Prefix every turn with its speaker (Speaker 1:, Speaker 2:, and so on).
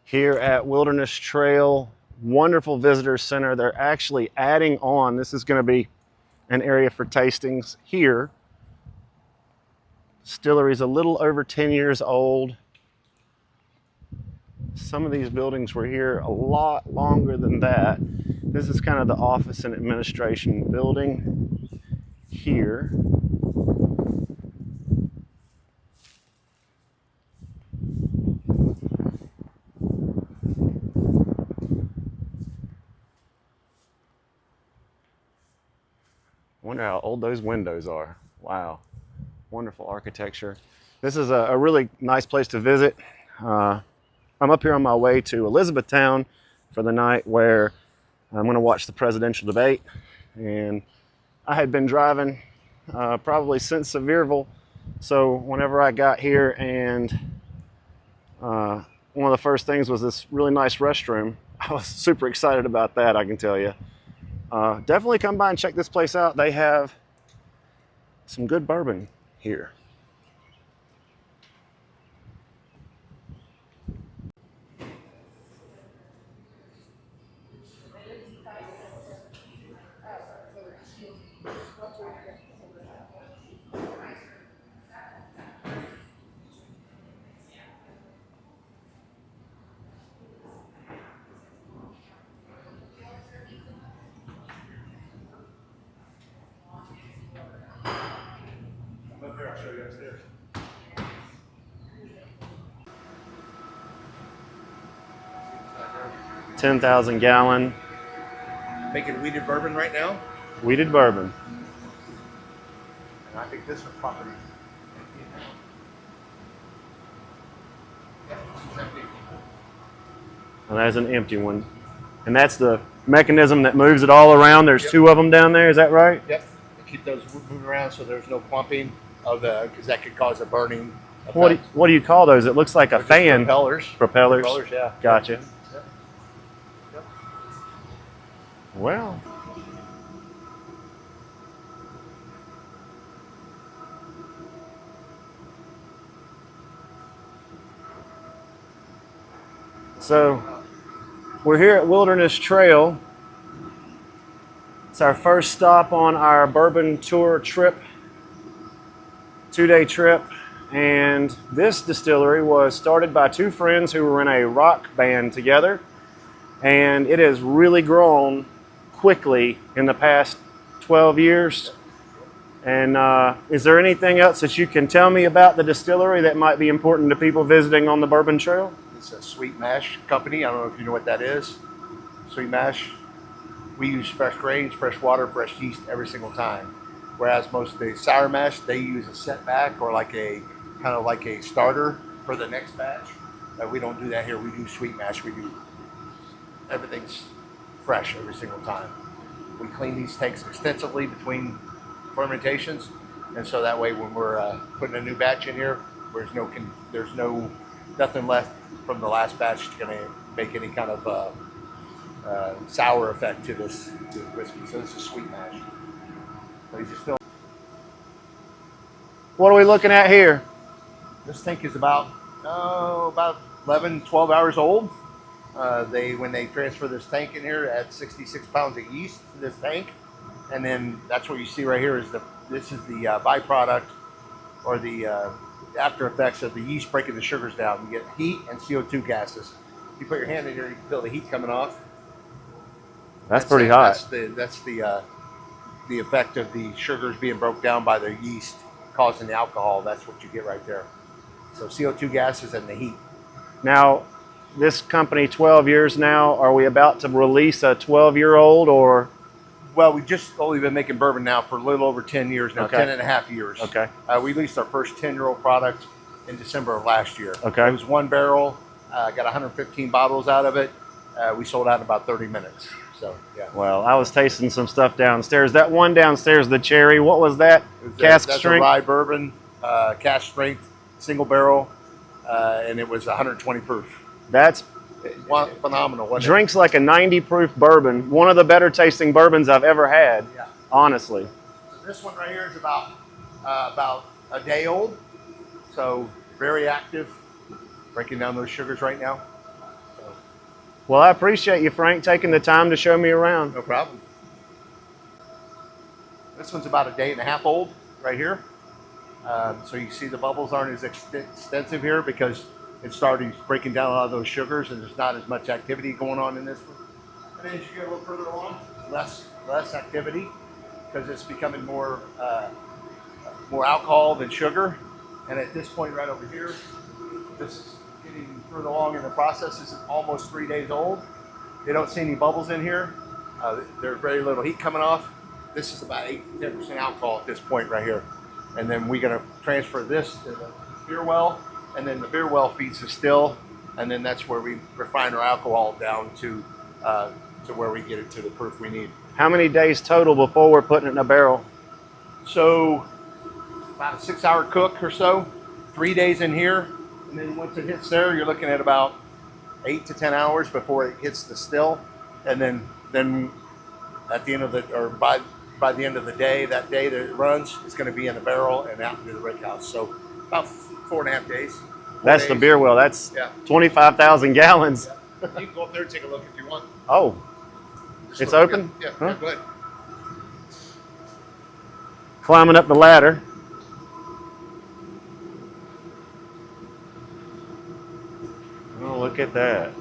Speaker 1: here at Wilderness Trail. Wonderful visitor center. They're actually adding on. This is going to be an area for tastings here. Distillery is a little over 10 years old. Some of these buildings were here a lot longer than that. This is kind of the office and administration building here. Wonder how old those windows are. Wow, wonderful architecture. This is a really nice place to visit. I'm up here on my way to Elizabethtown for the night where I'm going to watch the presidential debate. And I had been driving probably since Sevierville. So whenever I got here, and one of the first things was this really nice restroom. I was super excited about that, I can tell you. Definitely come by and check this place out. They have some good bourbon here. Up here, I'll show you upstairs. 10,000 gallon
Speaker 2: Making wheated bourbon right now.
Speaker 1: wheated bourbon.
Speaker 2: And I think this is property.
Speaker 1: And there's an empty one. And that's the mechanism that moves it all around. There's
Speaker 2: Yep.
Speaker 1: two of them down there, is that right?
Speaker 2: Yep. To keep those moving around so there's no clumping of the, because that could cause a burning effect.
Speaker 1: What do you call those? It looks like a
Speaker 2: They're just
Speaker 1: fan.
Speaker 2: Propellers.
Speaker 1: Propellers?
Speaker 2: Propellers, yeah.
Speaker 1: Gotcha.
Speaker 2: Yep. Yep.
Speaker 1: Well, so we're here at Wilderness Trail. It's our first stop on our bourbon tour trip, 2-day trip. And this distillery was started by two friends who were in a rock band together. And it has really grown quickly in the past 12 years. And is there anything else that you can tell me about the distillery that might be important to people visiting on the Bourbon Trail?
Speaker 2: It's a sweet mash company. I don't know if you know what that is. Sweet mash. We use fresh grains, fresh water, fresh yeast every single time. Whereas most of the sour mash, they use a setback or like a kind of like a starter for the next batch. We don't do that here. We do sweet mash. We do everything's fresh every single time. We clean these tanks extensively between fermentations, and so that way when we're putting a new batch in here, there's nothing left from the last batch that's going to make any kind of sour effect to this whiskey. So this is sweet mash. So you just fill.
Speaker 1: What are we looking at here?
Speaker 2: This tank is about 11, 12 hours old. When they transfer this tank in here, add 66 pounds of yeast to this tank, and then that's what you see right here is this is the byproduct or the after effects of the yeast breaking the sugars down. You get heat and CO2 gases. You put your hand in here, you can feel the heat coming off.
Speaker 1: That's pretty hot.
Speaker 2: That's the effect of the sugars being broke down by the yeast causing the alcohol. That's what you get right there. So CO2 gases and the heat.
Speaker 1: Now, this company, 12 years now, are we about to release a 12-year-old or?
Speaker 2: Well, we just only been making bourbon now for a little over 10 years now,
Speaker 1: Okay.
Speaker 2: 10 and a half years.
Speaker 1: Okay.
Speaker 2: We released our first 10-year-old product in December of last year.
Speaker 1: Okay.
Speaker 2: It was one barrel, got 115 bottles out of it. We sold out in about 30 minutes. So, yeah.
Speaker 1: Well, I was tasting some stuff downstairs. That one downstairs, the cherry, what was that? Cask
Speaker 2: That's
Speaker 1: strength?
Speaker 2: a rye bourbon, cask strength, single barrel, and it was 120 proof.
Speaker 1: That's
Speaker 2: Phenomenal. Wasn't
Speaker 1: drinks like a 90 proof bourbon. One of the better tasting bourbons I've ever had,
Speaker 2: Yeah.
Speaker 1: honestly.
Speaker 2: So this one right here is about a day old, so very active, breaking down those sugars right now. So
Speaker 1: Well, I appreciate you, Frank, taking the time to show me around.
Speaker 2: No problem. This one's about a day and a half old right here. So you see the bubbles aren't as extensive here because it's starting breaking down a lot of those sugars and there's not as much activity going on in this one. And then as you get a little further along, less activity because it's becoming more alcohol than sugar. And at this point right over here, this is getting further along in the process. This is almost 3 days old. They don't see any bubbles in here. There's very little heat coming off. This is about 8 to 10% alcohol at this point right here. And then we're gonna transfer this to the beer well, and then the beer well feeds the still, and then that's where we refine our alcohol down to where we get it to the proof we need.
Speaker 1: How many days total before we're putting it in a barrel?
Speaker 2: So about a 6-hour cook or so, 3 days in here, and then once it hits there, you're looking at about 8 to 10 hours before it hits the still, and then at the end of the by the end of the day, that day that it runs, it's going to be in a barrel and out into the rick house. So about 4.5 days.
Speaker 1: That's the beer well. That's
Speaker 2: Yeah.
Speaker 1: 25,000 gallons.
Speaker 2: You can go up there and take a look if you want.
Speaker 1: Oh,
Speaker 2: Just
Speaker 1: it's
Speaker 2: look.
Speaker 1: open?
Speaker 2: Yeah,
Speaker 1: Huh?
Speaker 2: yeah, go ahead.
Speaker 1: Climbing up the ladder. Oh, look at that.